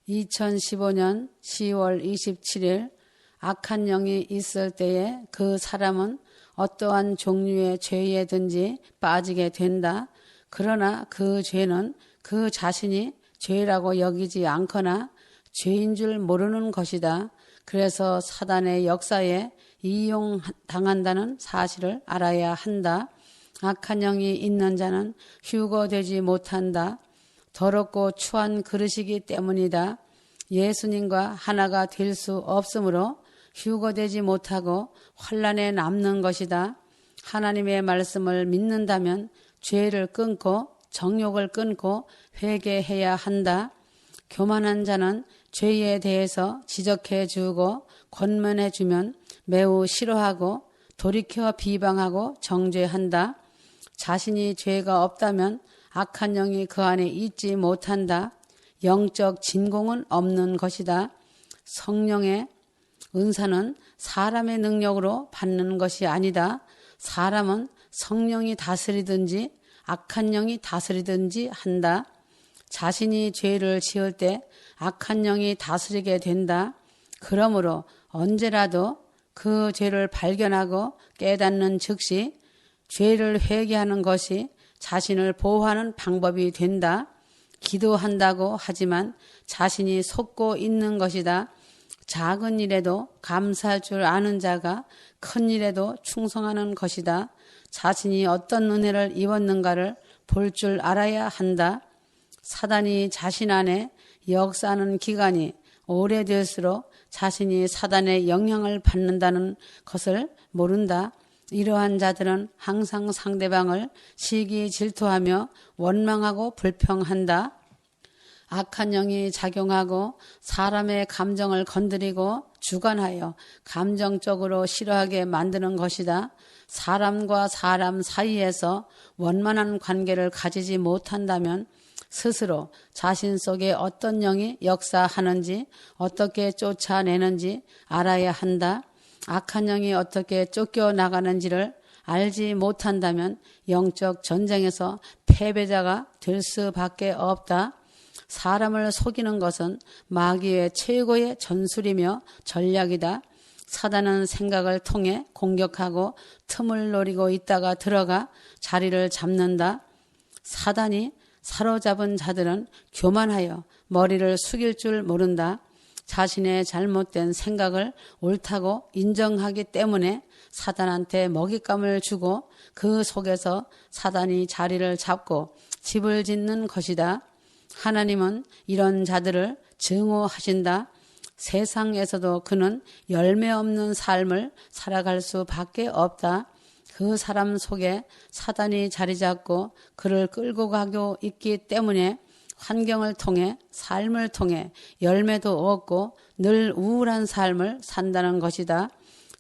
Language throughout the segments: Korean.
2015년 10월 27일 악한 영이 있을 때에 그 사람은 어떠한 종류의 죄에든지 빠지게 된다. 그러나 그 죄는 그 자신이 죄라고 여기지 않거나 죄인 줄 모르는 것이다. 그래서 사단의 역사에 이용당한다는 사실을 알아야 한다. 악한 영이 있는 자는 휴거되지 못한다. 더럽고 추한 그릇이기 때문이다. 예수님과 하나가 될 수 없으므로 휴거되지 못하고 환난에 남는 것이다. 하나님의 말씀을 믿는다면 죄를 끊고 정욕을 끊고 회개해야 한다. 교만한 자는 죄에 대해서 지적해 주고 권면해 주면 매우 싫어하고 돌이켜 비방하고 정죄한다. 자신이 죄가 없다면 악한 영이 그 안에 있지 못한다. 영적 진공은 없는 것이다. 성령의 은사는 사람의 능력으로 받는 것이 아니다. 사람은 성령이 다스리든지 악한 영이 다스리든지 한다. 자신이 죄를 지을 때 악한 영이 다스리게 된다. 그러므로 언제라도 그 죄를 발견하고 깨닫는 즉시 죄를 회개하는 것이 자신을 보호하는 방법이 된다. 기도한다고 하지만 자신이 속고 있는 것이다. 작은 일에도 감사할 줄 아는 자가 큰 일에도 충성하는 것이다. 자신이 어떤 은혜를 입었는가를 볼 줄 알아야 한다. 사단이 자신 안에 역사하는 기간이 오래될수록 자신이 사단의 영향을 받는다는 것을 모른다. 이러한 자들은 항상 상대방을 시기 질투하며 원망하고 불평한다. 악한 영이 작용하고 사람의 감정을 건드리고 주관하여 감정적으로 싫어하게 만드는 것이다. 사람과 사람 사이에서 원만한 관계를 가지지 못한다면 스스로 자신 속에 어떤 영이 역사하는지 어떻게 쫓아내는지 알아야 한다. 악한 영이 어떻게 쫓겨나가는지를 알지 못한다면 영적 전쟁에서 패배자가 될 수밖에 없다. 사람을 속이는 것은 마귀의 최고의 전술이며 전략이다. 사단은 생각을 통해 공격하고 틈을 노리고 있다가 들어가 자리를 잡는다. 사단이 사로잡은 자들은 교만하여 머리를 숙일 줄 모른다. 자신의 잘못된 생각을 옳다고 인정하기 때문에 사단한테 먹잇감을 주고 그 속에서 사단이 자리를 잡고 집을 짓는 것이다. 하나님은 이런 자들을 증오하신다. 세상에서도 그는 열매 없는 삶을 살아갈 수밖에 없다. 그 사람 속에 사단이 자리 잡고 그를 끌고 가고 있기 때문에 환경을 통해 삶을 통해 열매도 얻고 늘 우울한 삶을 산다는 것이다.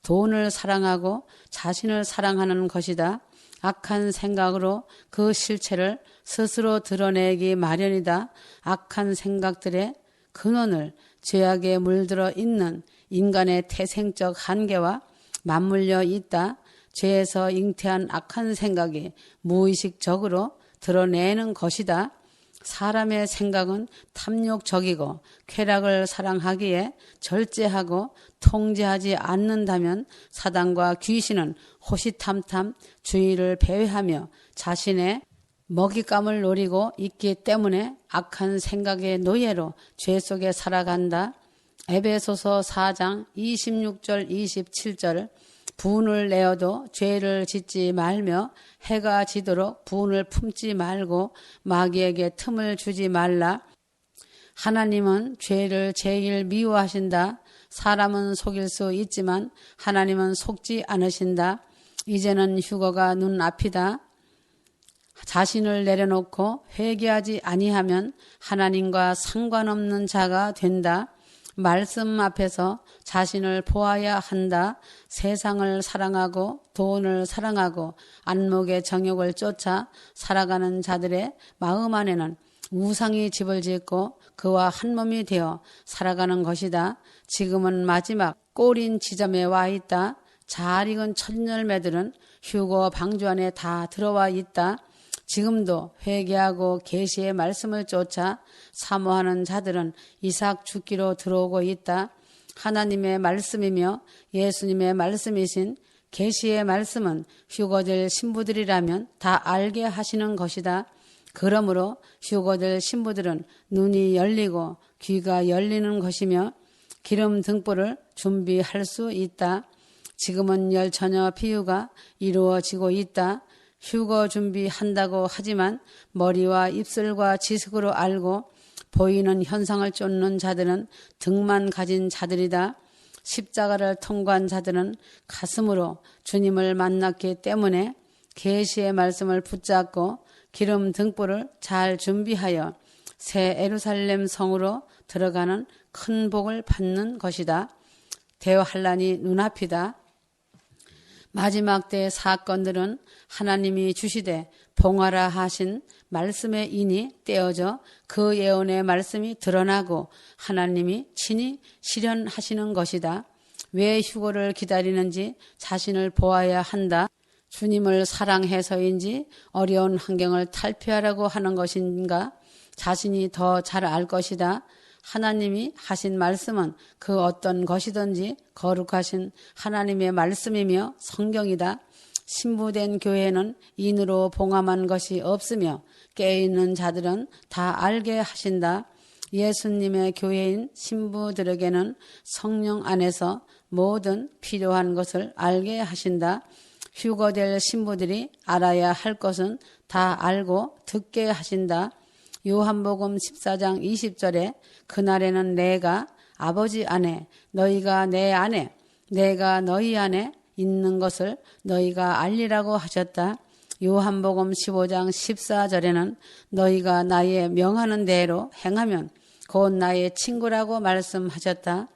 돈을 사랑하고 자신을 사랑하는 것이다. 악한 생각으로 그 실체를 스스로 드러내기 마련이다. 악한 생각들의 근원을 죄악에 물들어 있는 인간의 태생적 한계와 맞물려 있다. 죄에서 잉태한 악한 생각이 무의식적으로 드러내는 것이다. 사람의 생각은 탐욕적이고 쾌락을 사랑하기에 절제하고 통제하지 않는다면 사단과 귀신은 호시탐탐 주의를 배회하며 자신의 먹잇감을 노리고 있기 때문에 악한 생각의 노예로 죄 속에 살아간다. 에베소서 4장 26절 27절 분을 내어도 죄를 짓지 말며 해가 지도록 분을 품지 말고 마귀에게 틈을 주지 말라. 하나님은 죄를 제일 미워하신다. 사람은 속일 수 있지만 하나님은 속지 않으신다. 이제는 휴거가 눈앞이다. 자신을 내려놓고 회개하지 아니하면 하나님과 상관없는 자가 된다. 말씀 앞에서 자신을 보아야 한다. 세상을 사랑하고 돈을 사랑하고 안목의 정욕을 쫓아 살아가는 자들의 마음 안에는 우상이 집을 짓고 그와 한 몸이 되어 살아가는 것이다. 지금은 마지막 꼬린 지점에 와 있다. 잘 익은 첫 열매들은 휴거 방주 안에 다 들어와 있다. 지금도 회개하고 계시의 말씀을 쫓아 사모하는 자들은 이삭 죽기로 들어오고 있다. 하나님의 말씀이며 예수님의 말씀이신 계시의 말씀은 휴거될 신부들이라면 다 알게 하시는 것이다. 그러므로 휴거될 신부들은 눈이 열리고 귀가 열리는 것이며 기름 등불을 준비할 수 있다. 지금은 열처녀 비유가 이루어지고 있다. 휴거 준비한다고 하지만 머리와 입술과 지식으로 알고 보이는 현상을 쫓는 자들은 등만 가진 자들이다. 십자가를 통과한 자들은 가슴으로 주님을 만났기 때문에 계시의 말씀을 붙잡고 기름 등불을 잘 준비하여 새 예루살렘 성으로 들어가는 큰 복을 받는 것이다. 대환란이 눈앞이다. 마지막 때 사건들은 하나님이 주시되 봉하라 하신 말씀의 인이 떼어져 그 예언의 말씀이 드러나고 하나님이 친히 실현하시는 것이다. 왜 휴거를 기다리는지 자신을 보아야 한다. 주님을 사랑해서인지 어려운 환경을 탈피하라고 하는 것인가? 자신이 더 잘 알 것이다. 하나님이 하신 말씀은 그 어떤 것이든지 거룩하신 하나님의 말씀이며 성경이다. 신부된 교회는 인으로 봉함한 것이 없으며 깨어있는 자들은 다 알게 하신다. 예수님의 교회인 신부들에게는 성령 안에서 모든 필요한 것을 알게 하신다. 휴거될 신부들이 알아야 할 것은 다 알고 듣게 하신다. 요한복음 14장 20절에 그날에는 내가 아버지 안에 너희가 내 안에 내가 너희 안에 있는 것을 너희가 알리라고 하셨다. 요한복음 15장 14절에는 너희가 나의 명하는 대로 행하면 곧 나의 친구라고 말씀하셨다.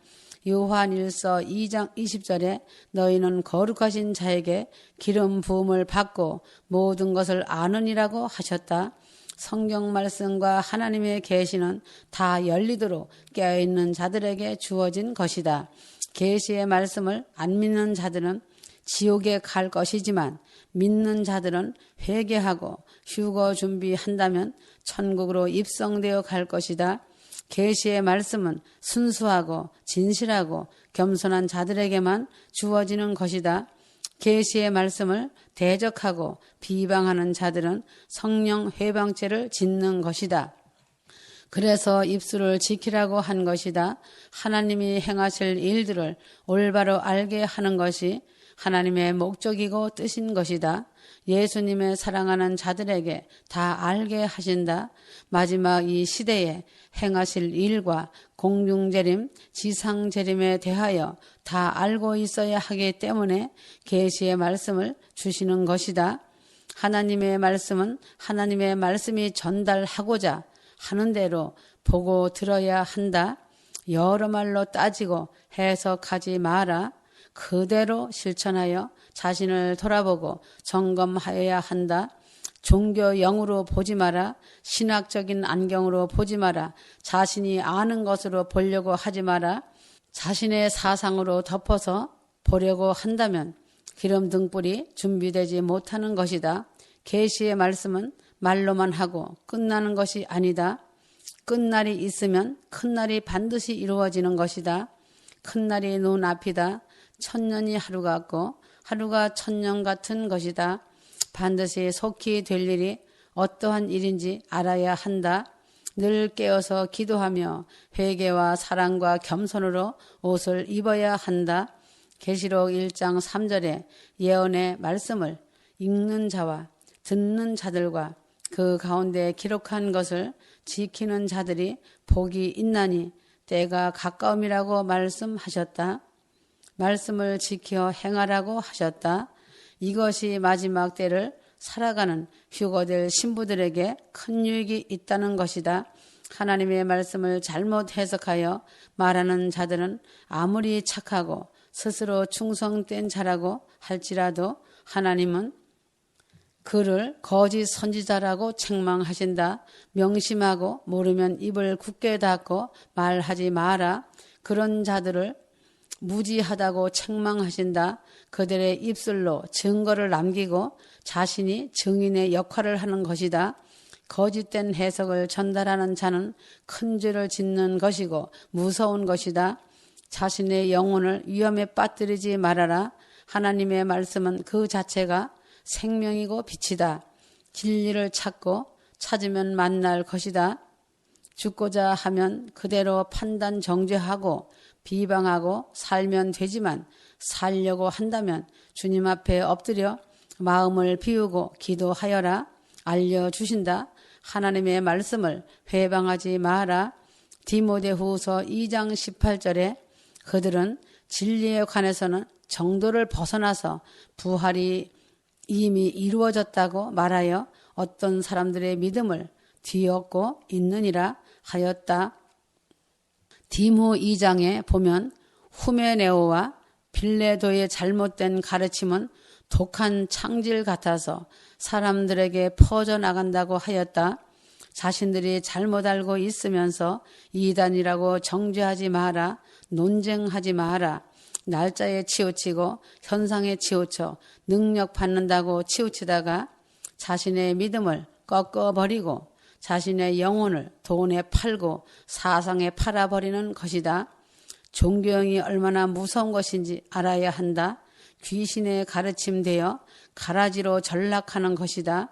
요한일서 2장 20절에 너희는 거룩하신 자에게 기름 부음을 받고 모든 것을 아느니라고 하셨다. 성경 말씀과 하나님의 계시는 다 열리도록 깨어있는 자들에게 주어진 것이다. 계시의 말씀을 안 믿는 자들은 지옥에 갈 것이지만 믿는 자들은 회개하고 휴거 준비한다면 천국으로 입성되어 갈 것이다. 계시의 말씀은 순수하고 진실하고 겸손한 자들에게만 주어지는 것이다. 계시의 말씀을 대적하고 비방하는 자들은 성령 회방죄를 짓는 것이다. 그래서 입술을 지키라고 한 것이다. 하나님이 행하실 일들을 올바로 알게 하는 것이 하나님의 목적이고 뜻인 것이다. 예수님의 사랑하는 자들에게 다 알게 하신다. 마지막 이 시대에 행하실 일과 공중재림, 지상재림에 대하여 다 알고 있어야 하기 때문에 계시의 말씀을 주시는 것이다. 하나님의 말씀은 하나님의 말씀이 전달하고자 하는 대로 보고 들어야 한다. 여러 말로 따지고 해석하지 마라. 그대로 실천하여 자신을 돌아보고 점검하여야 한다. 종교 영으로 보지 마라. 신학적인 안경으로 보지 마라. 자신이 아는 것으로 보려고 하지 마라. 자신의 사상으로 덮어서 보려고 한다면 기름 등불이 준비되지 못하는 것이다. 계시의 말씀은 말로만 하고 끝나는 것이 아니다. 끝날이 있으면 큰 날이 반드시 이루어지는 것이다. 큰 날이 눈앞이다. 천년이 하루 같고 하루가 천년 같은 것이다. 반드시 속히 될 일이 어떠한 일인지 알아야 한다. 늘 깨어서 기도하며 회개와 사랑과 겸손으로 옷을 입어야 한다. 계시록 1장 3절에 예언의 말씀을 읽는 자와 듣는 자들과 그 가운데 기록한 것을 지키는 자들이 복이 있나니 때가 가까움이라고 말씀하셨다. 말씀을 지켜 행하라고 하셨다. 이것이 마지막 때를 살아가는 휴거될 신부들에게 큰 유익이 있다는 것이다. 하나님의 말씀을 잘못 해석하여 말하는 자들은 아무리 착하고 스스로 충성된 자라고 할지라도 하나님은 그를 거짓 선지자라고 책망하신다. 명심하고 모르면 입을 굳게 닫고 말하지 마라. 그런 자들을 무지하다고 책망하신다. 그들의 입술로 증거를 남기고 자신이 증인의 역할을 하는 것이다. 거짓된 해석을 전달하는 자는 큰 죄를 짓는 것이고 무서운 것이다. 자신의 영혼을 위험에 빠뜨리지 말아라. 하나님의 말씀은 그 자체가 생명이고 빛이다. 진리를 찾으면 만날 것이다. 죽고자 하면 그대로 판단 정죄하고 비방하고 살면 되지만 살려고 한다면 주님 앞에 엎드려 마음을 비우고 기도하여라. 알려주신다. 하나님의 말씀을 회방하지 마라. 디모데후서 2장 18절에 그들은 진리에 관해서는 정도를 벗어나서 부활이 이미 이루어졌다고 말하여 어떤 사람들의 믿음을 뒤엎고 있느니라 하였다. 디모 2장에 보면 후메네오와 빌레도의 잘못된 가르침은 독한 창질 같아서 사람들에게 퍼져나간다고 하였다. 자신들이 잘못 알고 있으면서 이단이라고 정죄하지 마라. 논쟁하지 마라. 날짜에 치우치고 현상에 치우쳐 능력 받는다고 치우치다가 자신의 믿음을 꺾어버리고 자신의 영혼을 돈에 팔고 사상에 팔아버리는 것이다. 종교형이 얼마나 무서운 것인지 알아야 한다. 귀신의 가르침되어 가라지로 전락하는 것이다.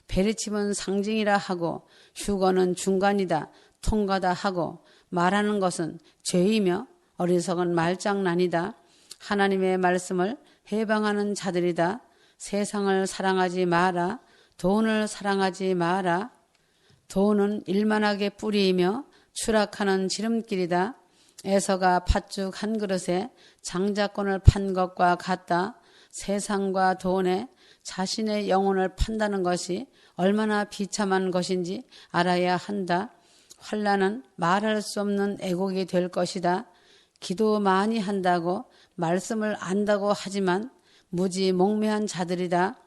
베르침은 상징이라 하고 휴거는 중간이다. 통과다 하고 말하는 것은 죄이며 어리석은 말장난이다. 하나님의 말씀을 해방하는 자들이다. 세상을 사랑하지 마라. 돈을 사랑하지 마라. 돈은 일만하게 뿌리이며 추락하는 지름길이다. 에서가 팥죽 한 그릇에 장자권을 판 것과 같다. 세상과 돈에 자신의 영혼을 판다는 것이 얼마나 비참한 것인지 알아야 한다. 환난은 말할 수 없는 애곡이 될 것이다. 기도 많이 한다고 말씀을 안다고 하지만 무지몽매한 자들이다.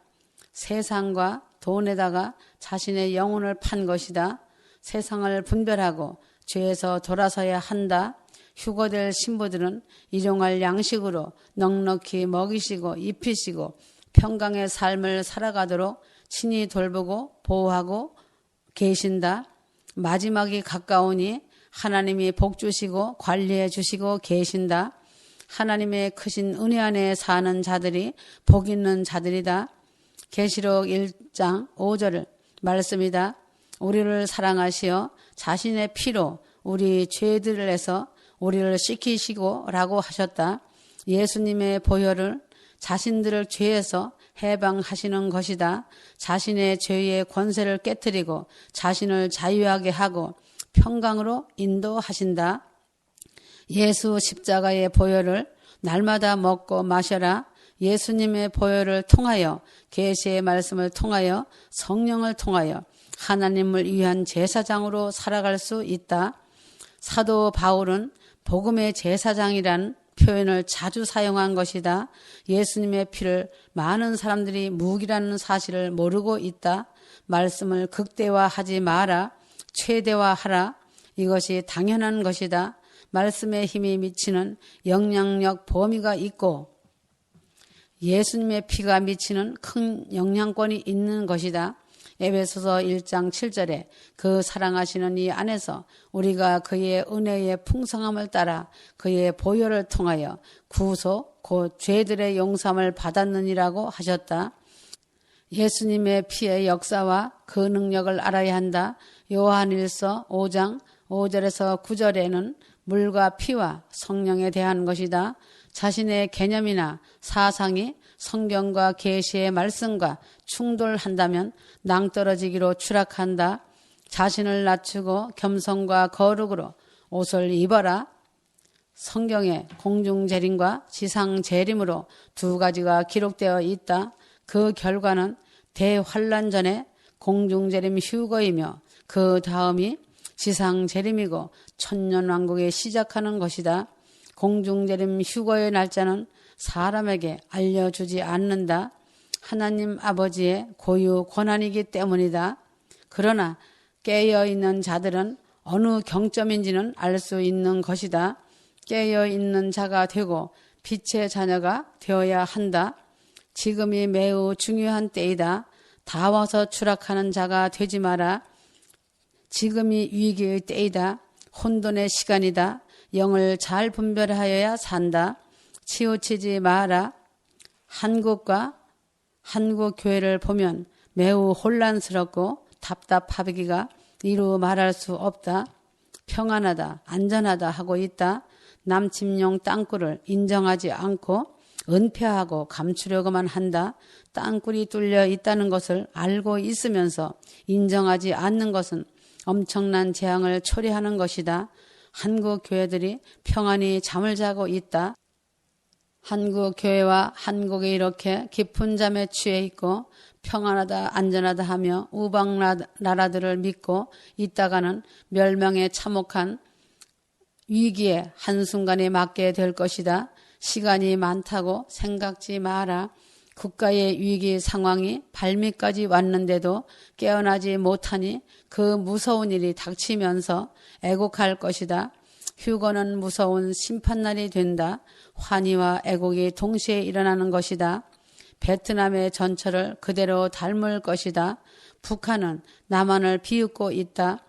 세상과 돈에다가 자신의 영혼을 판 것이다. 세상을 분별하고 죄에서 돌아서야 한다. 휴거될 신부들은 일용할 양식으로 넉넉히 먹이시고 입히시고 평강의 삶을 살아가도록 친히 돌보고 보호하고 계신다. 마지막이 가까우니 하나님이 복 주시고 관리해 주시고 계신다. 하나님의 크신 은혜 안에 사는 자들이 복 있는 자들이다. 계시록 1장 5절 말씀이다. 우리를 사랑하시어 자신의 피로 우리 죄들을 해서 우리를 씻기시고 라고 하셨다. 예수님의 보혈을 자신들을 죄에서 해방하시는 것이다. 자신의 죄의 권세를 깨뜨리고 자신을 자유하게 하고 평강으로 인도하신다. 예수 십자가의 보혈을 날마다 먹고 마셔라. 예수님의 보혈을 통하여 계시의 말씀을 통하여 성령을 통하여 하나님을 위한 제사장으로 살아갈 수 있다. 사도 바울은 복음의 제사장이란 표현을 자주 사용한 것이다. 예수님의 피를 많은 사람들이 무기라는 사실을 모르고 있다. 말씀을 극대화하지 마라. 최대화하라. 이것이 당연한 것이다. 말씀의 힘이 미치는 영향력 범위가 있고 예수님의 피가 미치는 큰 영향권이 있는 것이다. 에베소서 1장 7절에 그 사랑하시는 이 안에서 우리가 그의 은혜의 풍성함을 따라 그의 보혈을 통하여 구속 곧 죄들의 용서함을 받았느니라고 하셨다. 예수님의 피의 역사와 그 능력을 알아야 한다. 요한일서 5장 5절에서 9절에는 물과 피와 성령에 대한 것이다. 자신의 개념이나 사상이 성경과 계시의 말씀과 충돌한다면 낭떠러지기로 추락한다. 자신을 낮추고 겸손과 거룩으로 옷을 입어라. 성경에 공중재림과 지상재림으로 두 가지가 기록되어 있다. 그 결과는 대환란 전에 공중재림 휴거이며 그 다음이 지상재림이고 천년왕국이 시작하는 것이다. 공중재림 휴거의 날짜는 사람에게 알려주지 않는다. 하나님 아버지의 고유 권한이기 때문이다. 그러나 깨어있는 자들은 어느 경점인지는 알 수 있는 것이다. 깨어 있는 자가 되고 빛의 자녀가 되어야 한다. 지금이 매우 중요한 때이다. 다 와서 추락하는 자가 되지 마라. 지금이 위기의 때이다. 혼돈의 시간이다. 영을 잘 분별하여야 산다. 치우치지 마라. 한국과 한국 교회를 보면 매우 혼란스럽고 답답하기가 이루 말할 수 없다. 평안하다, 안전하다 하고 있다. 남침용 땅굴을 인정하지 않고 은폐하고 감추려고만 한다. 땅굴이 뚫려 있다는 것을 알고 있으면서 인정하지 않는 것은 엄청난 재앙을 초래하는 것이다. 한국 교회들이 평안히 잠을 자고 있다. 한국 교회와 한국이 이렇게 깊은 잠에 취해 있고 평안하다 안전하다 하며 우방 나라들을 믿고 있다가는 멸망에 참혹한 위기에 한순간에 맞게 될 것이다. 시간이 많다고 생각지 마라. 국가의 위기 상황이 발밑까지 왔는데도 깨어나지 못하니 그 무서운 일이 닥치면서 애곡할 것이다. 휴거는 무서운 심판날이 된다. 환희와 애곡이 동시에 일어나는 것이다. 베트남의 전철을 그대로 닮을 것이다. 북한은 남한을 비웃고 있다.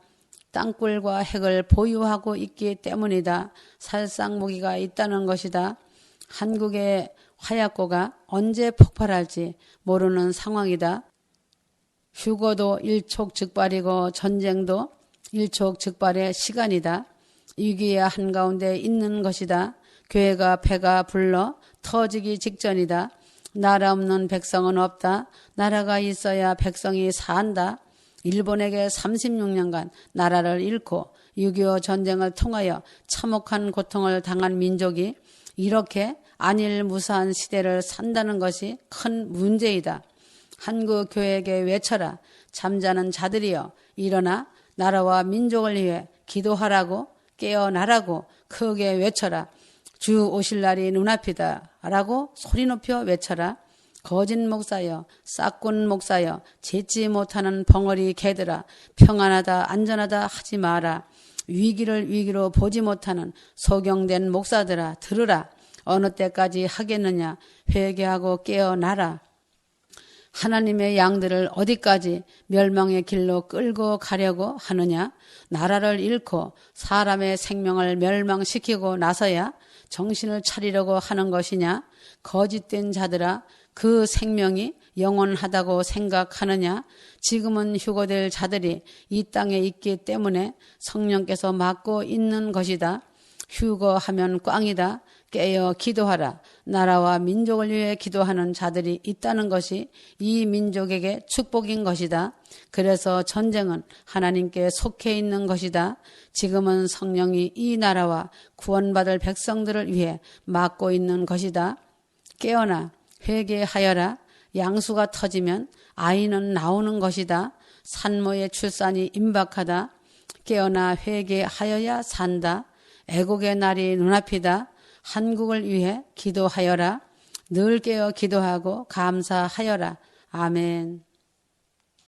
땅굴과 핵을 보유하고 있기 때문이다. 살상무기가 있다는 것이다. 한국의 화약고가 언제 폭발할지 모르는 상황이다. 휴거도 일촉즉발이고 전쟁도 일촉즉발의 시간이다. 위기의 한가운데 있는 것이다. 교회가 배가 불러 터지기 직전이다. 나라 없는 백성은 없다. 나라가 있어야 백성이 산다. 일본에게 36년간 나라를 잃고 6.25 전쟁을 통하여 참혹한 고통을 당한 민족이 이렇게 안일무사한 시대를 산다는 것이 큰 문제이다. 한국 교회에게 외쳐라. 잠자는 자들이여 일어나 나라와 민족을 위해 기도하라고 깨어나라고 크게 외쳐라. 주 오실 날이 눈앞이다 라고 소리 높여 외쳐라. 거짓 목사여 싹군 목사여 쟀지 못하는 벙어리 개들아 평안하다 안전하다 하지 마라. 위기를 위기로 보지 못하는 소경된 목사들아 들으라. 어느 때까지 하겠느냐. 회개하고 깨어나라. 하나님의 양들을 어디까지 멸망의 길로 끌고 가려고 하느냐. 나라를 잃고 사람의 생명을 멸망시키고 나서야 정신을 차리려고 하는 것이냐. 거짓된 자들아 그 생명이 영원하다고 생각하느냐. 지금은 휴거될 자들이 이 땅에 있기 때문에 성령께서 맡고 있는 것이다. 휴거하면 꽝이다. 깨어 기도하라. 나라와 민족을 위해 기도하는 자들이 있다는 것이 이 민족에게 축복인 것이다. 그래서 전쟁은 하나님께 속해 있는 것이다. 지금은 성령이 이 나라와 구원받을 백성들을 위해 맡고 있는 것이다. 깨어나 회개하여라. 양수가 터지면 아이는 나오는 것이다. 산모의 출산이 임박하다. 깨어나 회개하여야 산다. 애국의 날이 눈앞이다. 한국을 위해 기도하여라. 늘 깨어 기도하고 감사하여라. 아멘.